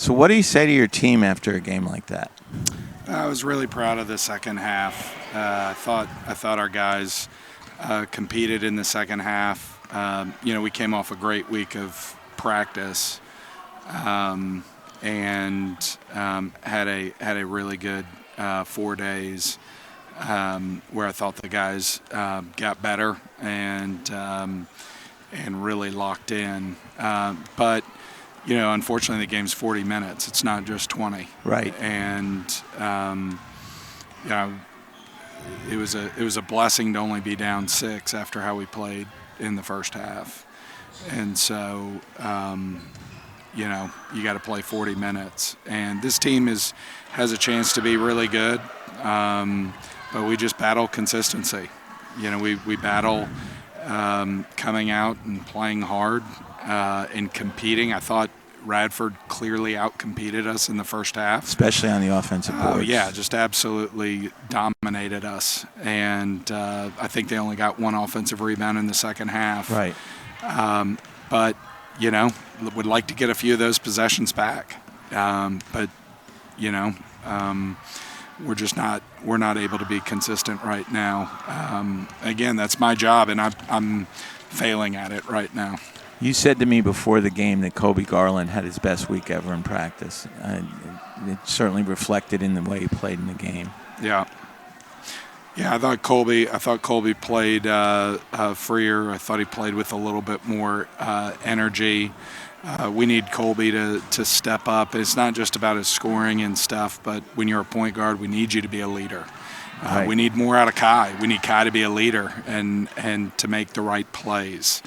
So what do you say to your team after a game like that? I was really proud of the second half. I thought our guys competed in the second half. We came off a great week of practice and had a really good 4 days where I thought the guys got better and really locked in. But unfortunately, the game's 40 minutes. It's not just 20. Right. And it was a blessing to only be down 6 after how we played in the first half. And so, you got to play 40 minutes. And this team has a chance to be really good, but we just battle consistency. We battle coming out and playing hard and competing. I thought Radford clearly outcompeted us in the first half. Especially on the offensive boards. Oh, yeah, just absolutely dominated us. And I think they only got 1 offensive rebound in the second half. Right. But, would like to get a few of those possessions back. But we're not able to be consistent right now. Again, that's my job, and I'm failing at it right now. You said to me before the game that Kobe Garland had his best week ever in practice. It certainly reflected in the way he played in the game. Yeah. Yeah, I thought Colby played freer. I thought he played with a little bit more energy. We need Colby to step up. It's not just about his scoring and stuff, but when you're a point guard, we need you to be a leader. Right. We need more out of Kai. We need Kai to be a leader and to make the right plays.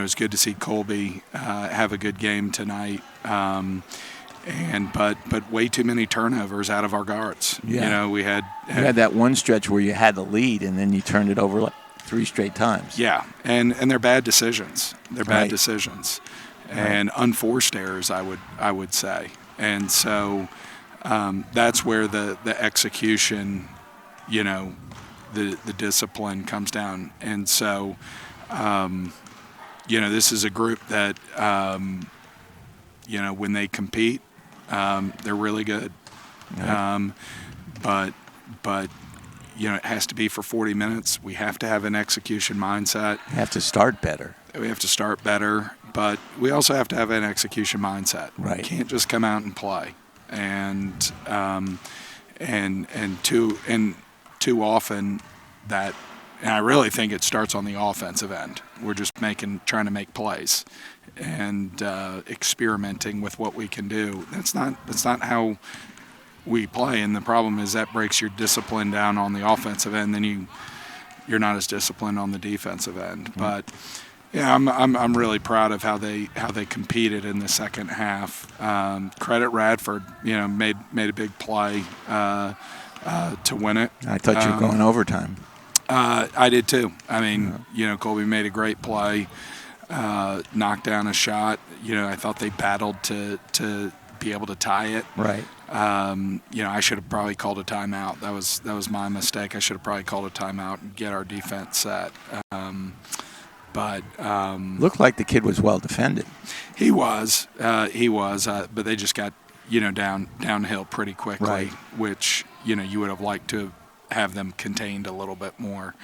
It's good to see Colby have a good game tonight. But way too many turnovers out of our guards. Yeah. We had that one stretch where you had the lead and then you turned it over like 3 straight times. Yeah, and they're bad decisions. They're bad Right. decisions, and unforced errors. I would say, and so that's where the execution, the discipline comes down. And so, this is a group that, when they compete, they're really good. Right. But it has to be for 40 minutes. We have to have an execution mindset. You have to start better. We have to start better, but we also have to have an execution mindset. Right. We can't just come out and play. And too often that, and I really think it starts on the offensive end. We're just trying to make plays and experimenting with what we can do. That's not how we play, and the problem is that breaks your discipline down on the offensive end. Then you're not as disciplined on the defensive end. Mm-hmm. But yeah, I'm really proud of how they competed in the second half. Credit Radford, made a big play to win it. I thought you were going overtime. I did too. I mean, Colby made a great play, knocked down a shot. I thought they battled to be able to tie it. Right. I should have probably called a timeout. That was my mistake. I should have probably called a timeout and get our defense set. Looked like the kid was well defended. He was, but they just got downhill pretty quickly, right. Which you would have liked to have them contained a little bit more.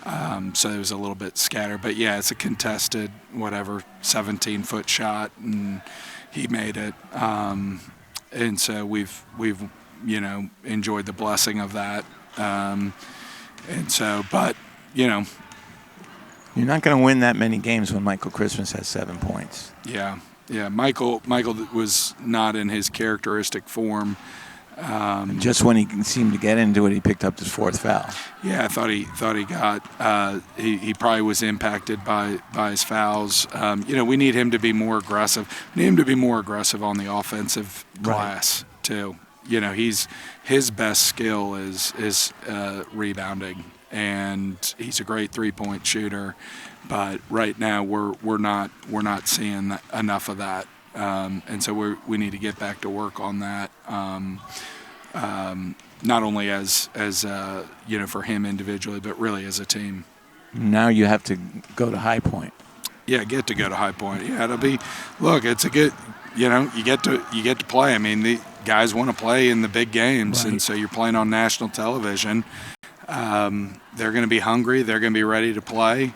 So it was a little bit scattered. But yeah, it's a contested 17-foot shot, and he made it. And so we've enjoyed the blessing of that. You're not going to win that many games when Michael Christmas has 7 points. Yeah. Michael was not in his characteristic form. Just when he seemed to get into it, he picked up his 4th foul. Yeah, I thought he got. He probably was impacted by his fouls. We need him to be more aggressive. We need him to be more aggressive on the offensive glass too. His best skill is rebounding, and he's a great 3-point shooter. But right now we're not seeing enough of that. And so we need to get back to work on that. Not only as for him individually, but really as a team. Now you have to go to High Point. get to go to High Point. Yeah, it'll be. Look, it's a good. You get to play. I mean, the guys want to play in the big games, Right. and so you're playing on national television. They're going to be hungry. They're going to be ready to play.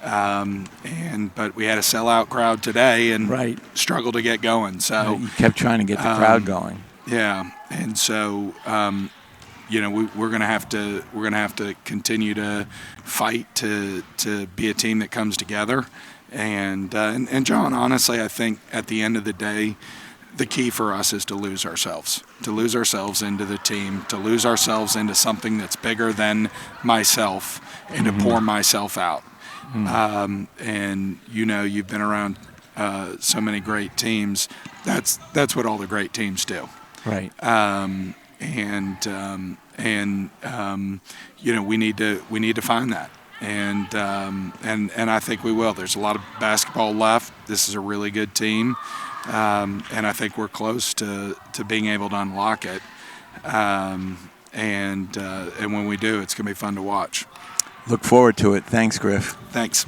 But we had a sellout crowd today and Right. struggled to get going. So You kept trying to get the crowd going. yeah, and so we're going to have to continue to fight to be a team that comes together. And John, honestly, I think at the end of the day, the key for us is to lose ourselves into the team, to lose ourselves into something that's bigger than myself, and to pour myself out. And you've been around so many great teams. That's what all the great teams do. Right. We need to find that. And I think we will. There's a lot of basketball left. This is a really good team, and I think we're close to being able to unlock it. And when we do, it's going to be fun to watch. Look forward to it. Thanks, Griff. Thanks.